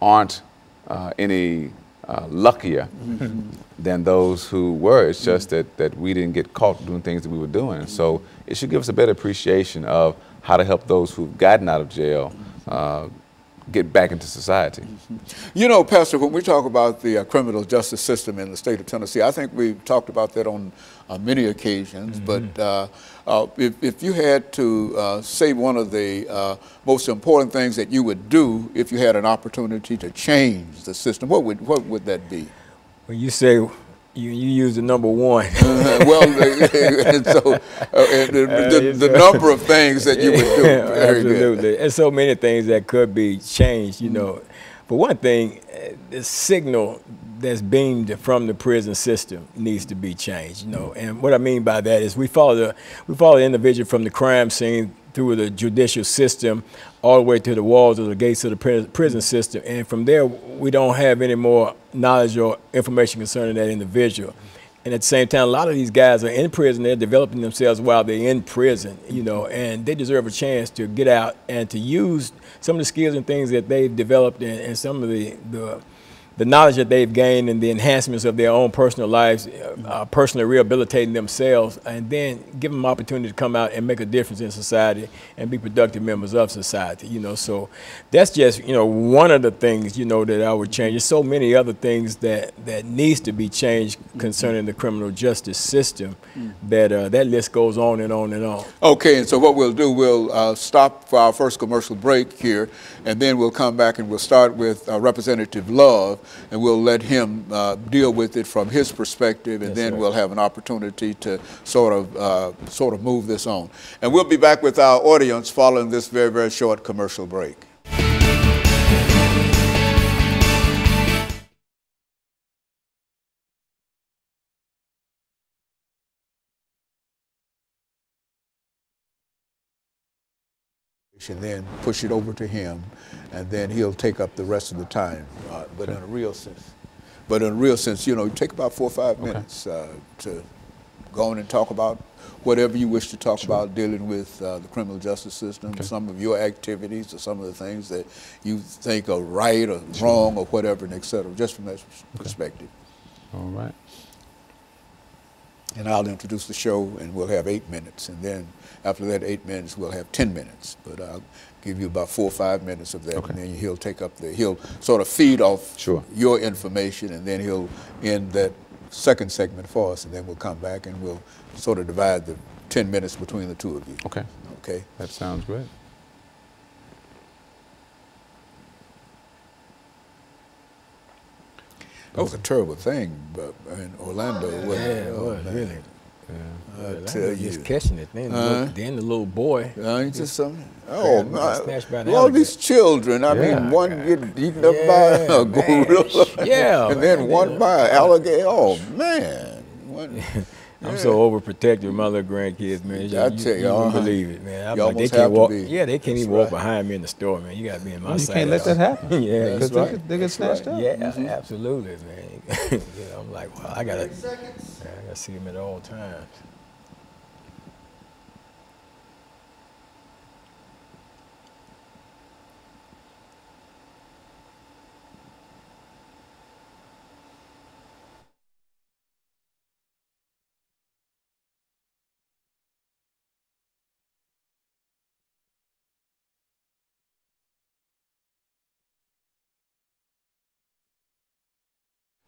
aren't any luckier than those who were. It's just that we didn't get caught doing things that we were doing. So it should give us a better appreciation of how to help those who've gotten out of jail get back into society. You know, Pastor, when we talk about the criminal justice system in the state of Tennessee, I think we've talked about that on many occasions, but if you had to say one of the most important things that you would do if you had an opportunity to change the system, what would that be? When you say you use the number one. Well, and so the number of things that you would do. Very absolutely. Good. And so many things that could be changed, you know. For one thing, the signal that's beamed from the prison system needs to be changed, you know. And what I mean by that is we follow the individual from the crime scene through the judicial system all the way to the walls or the gates of the prison system. And from there, we don't have any more knowledge or information concerning that individual. And at the same time, a lot of these guys are in prison. They're developing themselves while they're in prison, you know, and they deserve a chance to get out and to use some of the skills and things that they've developed and some of the knowledge that they've gained and the enhancements of their own personal lives, personally rehabilitating themselves, and then give them opportunity to come out and make a difference in society and be productive members of society, you know. So that's just, you know, one of the things, you know, that I would change. There's so many other things that needs to be changed concerning the criminal justice system that that list goes on and on and on. Okay, and so what we'll do, we'll stop for our first commercial break here, and then we'll come back and we'll start with Representative Love, and we'll let him deal with it from his perspective, and then we'll have an opportunity to sort of move this on. And we'll be back with our audience following this very, very short commercial break. And then push it over to him, and then he'll take up the rest of the time. But in a real sense, you know, take about 4 or 5 minutes to go on and talk about whatever you wish to talk about dealing with the criminal justice system, some of your activities or some of the things that you think are right or wrong or whatever, and et cetera, just from that perspective. All right. And I'll introduce the show, and we'll have 8 minutes, and then after that 8 minutes, we'll have 10 minutes. But I'll give you about 4 or 5 minutes of that, and then he'll take up he'll sort of feed off your information, and then he'll end that second segment for us, and then we'll come back and we'll sort of divide the 10 minutes between the two of you. Okay. Okay. That sounds great. That was a terrible thing, but in Orlando. It was really. I tell you, just catching it. Then the little boy. Ain't just something. Oh man! All these children. I mean, one get eaten up by a gorilla. And then one by an alligator. Oh man. I'm so overprotective of my little grandkids, man. I tell you, you wouldn't believe it, man. You almost have to be. Yeah, they can't even walk behind me in the store, man. You got to be in my side. You can't let that happen. Yeah, because they get snatched up. Yeah, absolutely, man. You know, I'm like, well, I gotta see them at all times.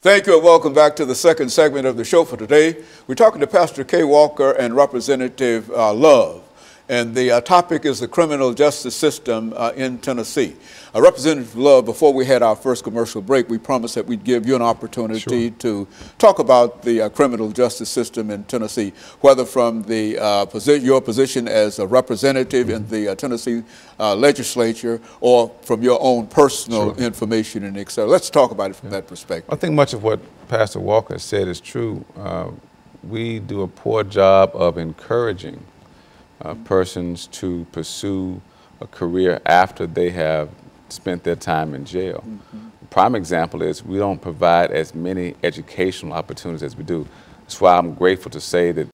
Thank you and welcome back to the second segment of the show for today. We're talking to Pastor KWalker and Representative Love, and the topic is the criminal justice system in Tennessee. Representative Love, before we had our first commercial break, we promised that we'd give you an opportunity to talk about the criminal justice system in Tennessee, whether from the your position as a representative in the Tennessee legislature or from your own personal information and et cetera. Let's talk about it from that perspective. I think much of what Pastor Walker said is true. We do a poor job of encouraging persons to pursue a career after they have spent their time in jail. Prime example is we don't provide as many educational opportunities as we do. That's why I'm grateful to say that